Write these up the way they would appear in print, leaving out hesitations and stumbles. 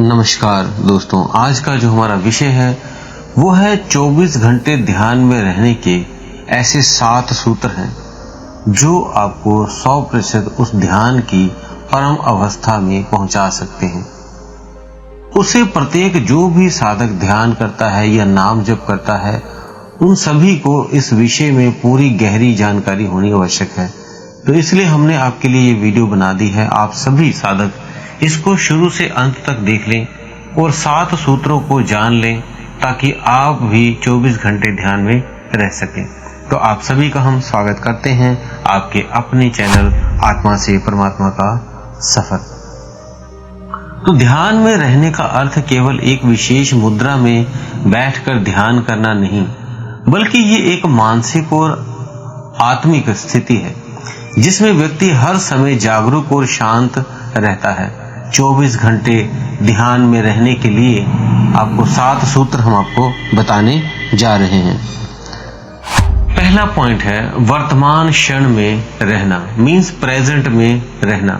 नमस्कार दोस्तों, आज का जो हमारा विषय है वो है 24 घंटे ध्यान में रहने के ऐसे 7 सूत्र हैं जो आपको 100% उस ध्यान की परम अवस्था में पहुंचा सकते हैं। उसे प्रत्येक जो भी साधक ध्यान करता है या नाम जप करता है, उन सभी को इस विषय में पूरी गहरी जानकारी होनी आवश्यक है। तो इसलिए हमने आपके लिए ये वीडियो बना दी है। आप सभी साधक इसको शुरू से अंत तक देख लें और 7 सूत्रों को जान लें ताकि आप भी 24 घंटे ध्यान में रह सकें। तो आप सभी का हम स्वागत करते हैं आपके अपने चैनल आत्मा से परमात्मा का सफर। तो ध्यान में रहने का अर्थ केवल एक विशेष मुद्रा में बैठकर ध्यान करना नहीं, बल्कि ये एक मानसिक और आत्मिक स्थिति है जिसमें व्यक्ति हर समय जागरूक और शांत रहता है। 24 घंटे ध्यान में रहने के लिए आपको 7 सूत्र हम आपको बताने जा रहे हैं। पहला पॉइंट है वर्तमान क्षण में रहना, मीन्स प्रेजेंट में रहना।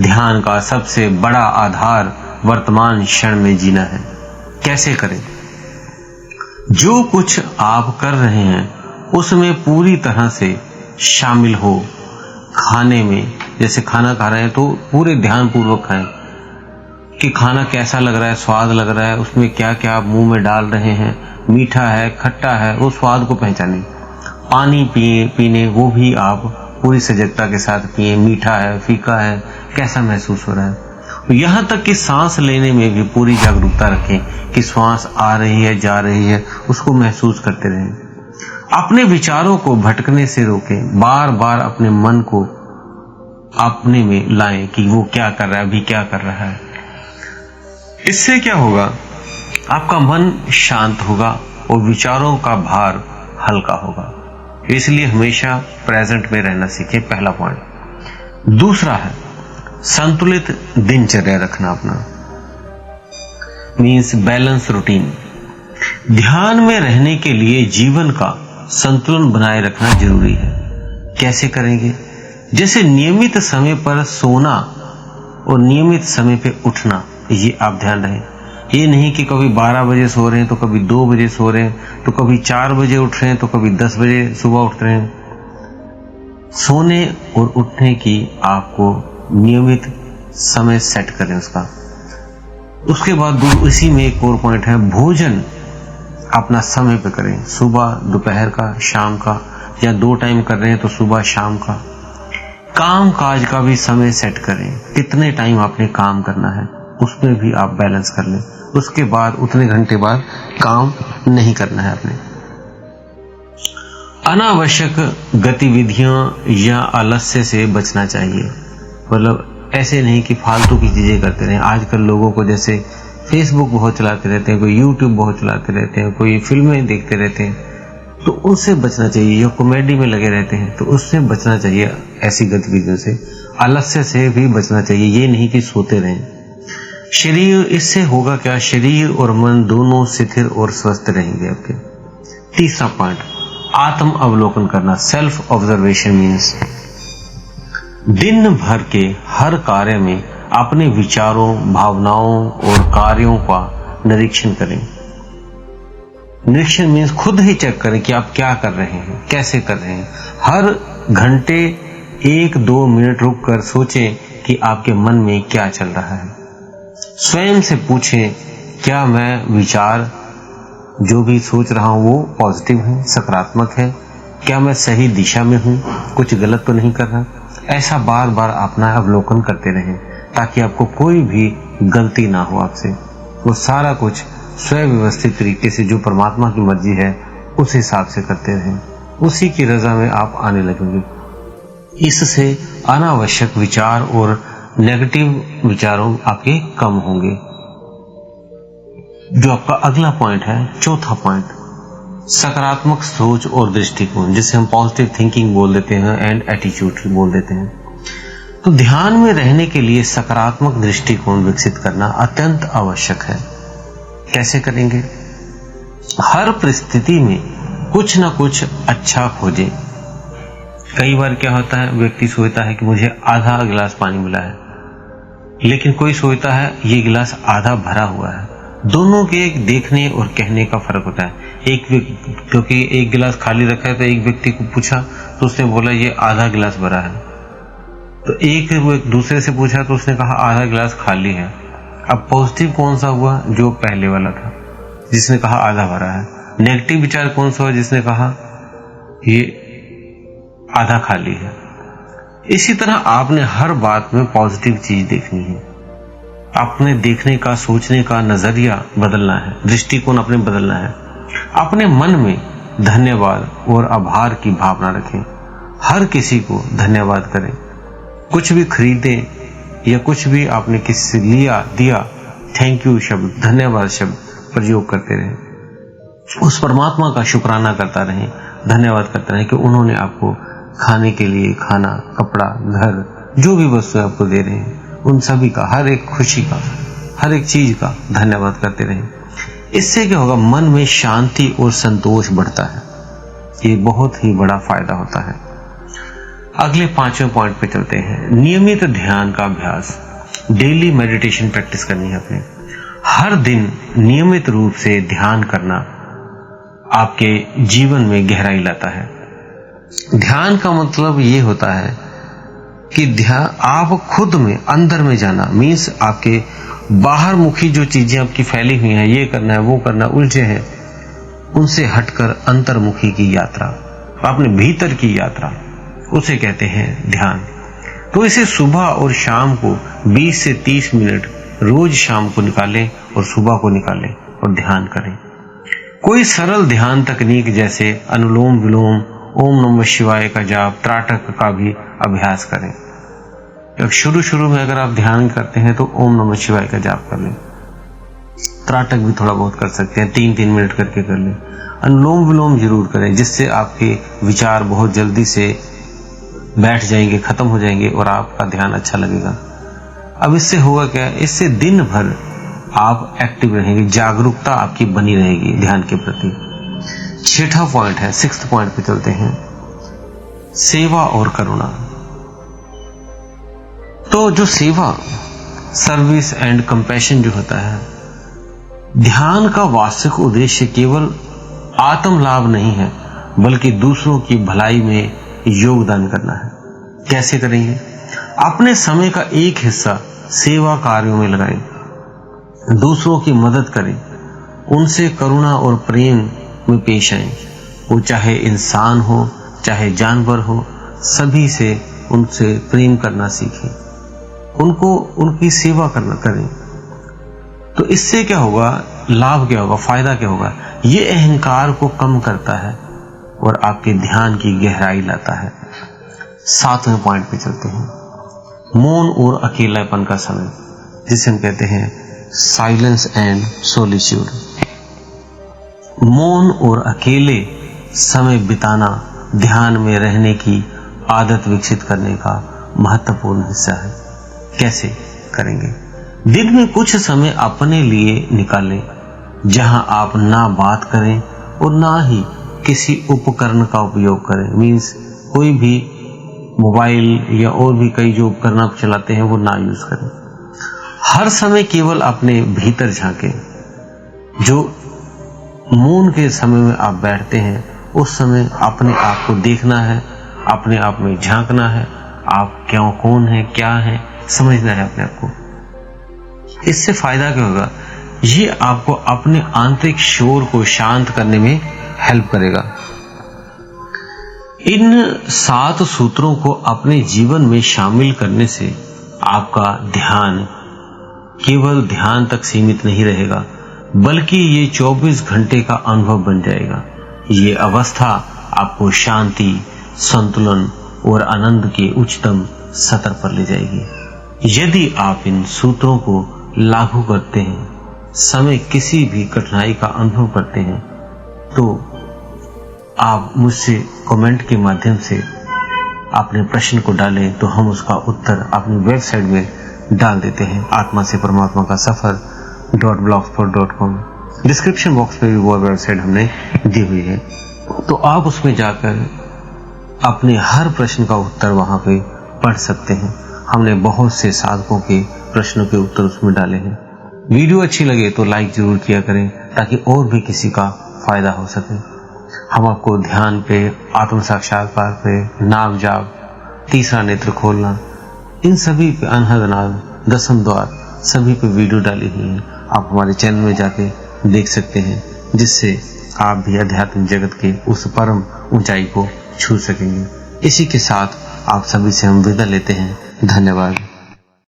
ध्यान का सबसे बड़ा आधार वर्तमान क्षण में जीना है। कैसे करें? जो कुछ आप कर रहे हैं उसमें पूरी तरह से शामिल हो। खाने में, जैसे खाना खा रहे हैं तो पूरे ध्यान पूर्वक खाएं कि खाना कैसा लग रहा है, स्वाद लग रहा है, उसमें क्या क्या आप मुंह में डाल रहे हैं, मीठा है, खट्टा है, वो स्वाद को पहचानें। पानी पीने वो भी आप पूरी सजगता के साथ पिए, मीठा है, फीका है, कैसा महसूस हो रहा है। यहाँ तक कि सांस लेने में भी पूरी जागरूकता रखें कि श्वास आ रही है, जा रही है, उसको महसूस करते रहें। अपने विचारों को भटकने से रोकें। बार बार अपने मन को अपने में लाएं कि वो क्या कर रहा है, अभी क्या कर रहा है। इससे क्या होगा? आपका मन शांत होगा और विचारों का भार हल्का होगा। इसलिए हमेशा प्रेजेंट में रहना सीखें, पहला पॉइंट। दूसरा है संतुलित दिनचर्या रखना अपना, मीन्स बैलेंस रूटीन। ध्यान में रहने के लिए जीवन का संतुलन बनाए रखना जरूरी है। कैसे करेंगे? जैसे नियमित समय पर सोना और नियमित समय पे उठना, ये आप ध्यान रहे। ये नहीं कि कभी 12 बजे सो रहे हैं तो कभी 2 बजे सो रहे हैं, तो कभी 4 बजे उठ रहे हैं तो कभी 10 बजे सुबह उठ रहे हैं। सोने और उठने की आपको नियमित समय सेट करें उसका। उसके बाद इसी में एक और पॉइंट है, भोजन अपना समय पे करें। सुबह, दोपहर का, शाम का, या 2 टाइम कर रहे हैं तो सुबह शाम का। काम काज का भी समय सेट करें, कितने टाइम आपने काम करना है उसमें भी आप बैलेंस कर लें। उसके बाद उतने घंटे बाद काम नहीं करना है आपने। अनावश्यक गतिविधियां या आलस्य से बचना चाहिए। मतलब ऐसे नहीं कि फालतू की चीजें करते रहें। आजकल लोगों को जैसे फेसबुक बहुत चलाते रहते हैं, कोई यूट्यूब बहुत चलाते रहते हैं, कोई फिल्में देखते रहते हैं, तो उनसे बचना चाहिए। या कॉमेडी में लगे रहते हैं तो उससे बचना चाहिए। ऐसी गतिविधियों से, आलस्य से भी बचना चाहिए। ये नहीं कि सोते रहें। शरीर, इससे होगा क्या? शरीर और मन दोनों स्थिर और स्वस्थ रहेंगे आपके। तीसरा पॉइंट, आत्म अवलोकन करना, सेल्फ ऑब्जर्वेशन मीन्स दिन भर के हर कार्य में अपने विचारों, भावनाओं और कार्यों का निरीक्षण करें। निरीक्षण मीन्स खुद ही चेक करें कि आप क्या कर रहे हैं, कैसे कर रहे हैं। हर घंटे 1-2 मिनट रुक कर सोचें कि आपके मन में क्या चल रहा है। स्वयं से पूछें, क्या मैं विचार जो भी सोच रहा हूं वो पॉजिटिव है, सकारात्मक है? क्या मैं सही दिशा में हूं? कुछ गलत तो नहीं कर रहा? ऐसा बार बार अपना अवलोकन करते रहें ताकि आपको कोई भी गलती ना हो आपसे। वो सारा कुछ स्वव्यवस्थित तरीके से, जो परमात्मा की मर्जी है उस हिसाब से करते रहें। उसी की रजा में आप आने लगेंगे। इससे अनावश्यक विचार और नेगेटिव विचारों आपके कम होंगे। जो आपका अगला पॉइंट है, चौथा पॉइंट, सकारात्मक सोच और दृष्टिकोण, जिसे हम पॉजिटिव थिंकिंग बोल देते हैं एंड एटीट्यूड बोल देते हैं। तो ध्यान में रहने के लिए सकारात्मक दृष्टिकोण विकसित करना अत्यंत आवश्यक है। कैसे करेंगे? हर परिस्थिति में कुछ ना कुछ अच्छा खोजें। कई बार क्या होता है, व्यक्ति सोचता है कि मुझे आधा गिलास पानी मिला है, लेकिन कोई सोचता है ये गिलास आधा भरा हुआ है। दोनों के एक देखने और कहने का फर्क होता है। क्योंकि एक गिलास खाली रखा है तो एक व्यक्ति को पूछा तो उसने बोला ये आधा गिलास भरा है, तो एक दूसरे से पूछा तो उसने कहा आधा गिलास खाली है। अब पॉजिटिव कौन सा हुआ? जो पहले वाला था जिसने कहा आधा भरा है। नेगेटिव विचार कौन सा हुआ? जिसने कहा ये आधा खाली है। इसी तरह आपने हर बात में पॉजिटिव चीज देखनी है। अपने देखने का, सोचने का नजरिया बदलना है, दृष्टिकोण अपने बदलना है। अपने मन में धन्यवाद और आभार की भावना रखें। हर किसी को धन्यवाद करें। कुछ भी खरीदें या कुछ भी आपने किसी से लिया दिया, थैंक यू शब्द, धन्यवाद शब्द प्रयोग करते रहें। उस परमात्मा का शुक्राना करता रहें, धन्यवाद करता रहें कि उन्होंने आपको खाने के लिए खाना, कपड़ा, घर, जो भी वस्तु आपको दे रहे हैं, उन सभी का, हर एक खुशी का, हर एक चीज का धन्यवाद करते रहें। इससे क्या होगा? मन में शांति और संतोष बढ़ता है। ये बहुत ही बड़ा फायदा होता है। अगले 5वें पॉइंट पे चलते हैं। नियमित ध्यान का अभ्यास, डेली मेडिटेशन प्रैक्टिस करनी है अपने। हर दिन नियमित रूप से ध्यान करना आपके जीवन में गहराई लाता है। ध्यान का मतलब ये होता है कि ध्यान आप खुद में, अंदर में जाना, मीन्स आपके बाहर मुखी जो चीजें आपकी फैली हुई हैं, ये करना है, वो करना, उलझे हैं, उनसे हटकर अंतर्मुखी की यात्रा, अपने भीतर की यात्रा, उसे कहते हैं ध्यान। तो इसे सुबह और शाम को 20 से 30 मिनट रोज शाम को निकालें और सुबह को निकालें और ध्यान करें। कोई सरल ध्यान तकनीक जैसे अनुलोम विलोम, ओम नमः शिवाय का जाप, त्राटक का भी अभ्यास करें। शुरू में अगर आप ध्यान करते हैं तो ओम नमः शिवाय का जाप कर लें। त्राटक भी थोड़ा बहुत कर सकते हैं, 3-3 मिनट करके कर लें। अनुलोम विलोम जरूर करें, जिससे आपके विचार बहुत जल्दी से बैठ जाएंगे, खत्म हो जाएंगे और आपका ध्यान अच्छा लगेगा। अब इससे होगा क्या? इससे दिन भर आप एक्टिव रहेंगे, जागरूकता आपकी बनी रहेगी ध्यान के प्रति। 6वां पॉइंट है, 6th पॉइंट पे चलते हैं, सेवा और करुणा। तो जो सेवा, सर्विस एंड कंपैशन जो होता है, ध्यान का वास्तविक उद्देश्य केवल आत्म लाभ नहीं है, बल्कि दूसरों की भलाई में योगदान करना है। कैसे करेंगे? अपने समय का एक हिस्सा सेवा कार्यों में लगाएं, दूसरों की मदद करें, उनसे करुणा और प्रेम में पेश आए। वो चाहे इंसान हो, चाहे जानवर हो, सभी से उनसे प्रेम करना सीखें, उनको उनकी सेवा करना करें। तो इससे क्या होगा? लाभ क्या होगा? फायदा क्या होगा? ये अहंकार को कम करता है और आपके ध्यान की गहराई लाता है। 7वें पॉइंट पे चलते हैं, मौन और अकेलापन का समय, जिसे हम कहते हैं साइलेंस एंड सोलिट्यूड। मौन और अकेले समय बिताना ध्यान में रहने की आदत विकसित करने का महत्वपूर्ण हिस्सा है। कैसे करेंगे? दिन में कुछ समय अपने लिए निकालें, जहां आप ना बात करें और ना ही किसी उपकरण का उपयोग करें। मीन्स कोई भी मोबाइल या और भी कई जो उपकरण आप चलाते हैं वो ना यूज करें। हर समय केवल अपने भीतर झांकें। जो मौन के समय में आप बैठते हैं, उस समय अपने आप को देखना है, अपने आप में झांकना है, आप क्यों, कौन है, क्या है, समझना है अपने आप को। इससे फायदा क्या होगा? ये आपको अपने आंतरिक शोर को शांत करने में हेल्प करेगा। इन 7 सूत्रों को अपने जीवन में शामिल करने से आपका ध्यान केवल ध्यान तक सीमित नहीं रहेगा, बल्कि ये 24 घंटे का अनुभव बन जाएगा। ये अवस्था आपको शांति, संतुलन और आनंद के उच्चतम स्तर पर ले जाएगी। यदि आप इन सूत्रों को लागू करते हैं, समय किसी भी कठिनाई का अनुभव करते हैं, तो आप मुझसे कमेंट के माध्यम से अपने प्रश्न को डालें, तो हम उसका उत्तर अपनी वेबसाइट में डाल देते हैं, आत्मा से परमात्मा का सफर .blogspot.com। डिस्क्रिप्शन बॉक्स में भी वो वेबसाइट हमने दी हुई है, तो आप उसमें जाकर अपने हर प्रश्न का उत्तर वहां पे पढ़ सकते हैं। हमने बहुत से साधकों के प्रश्नों के उत्तर उसमें डाले हैं। वीडियो अच्छी लगे तो लाइक जरूर किया करें ताकि और भी किसी का फायदा हो सके। हम आपको ध्यान पे, आत्म साक्षात्कार पे, नाम जाप, तीसरा नेत्र खोलना, इन सभी पे, अनहद नाद, दसम द्वार, सभी पे वीडियो डाली हुई है। आप हमारे चैनल में जाके देख सकते हैं, जिससे आप भी अध्यात्म जगत के उस परम ऊंचाई को छू सकेंगे। इसी के साथ आप सभी से हम विदा लेते हैं। धन्यवाद।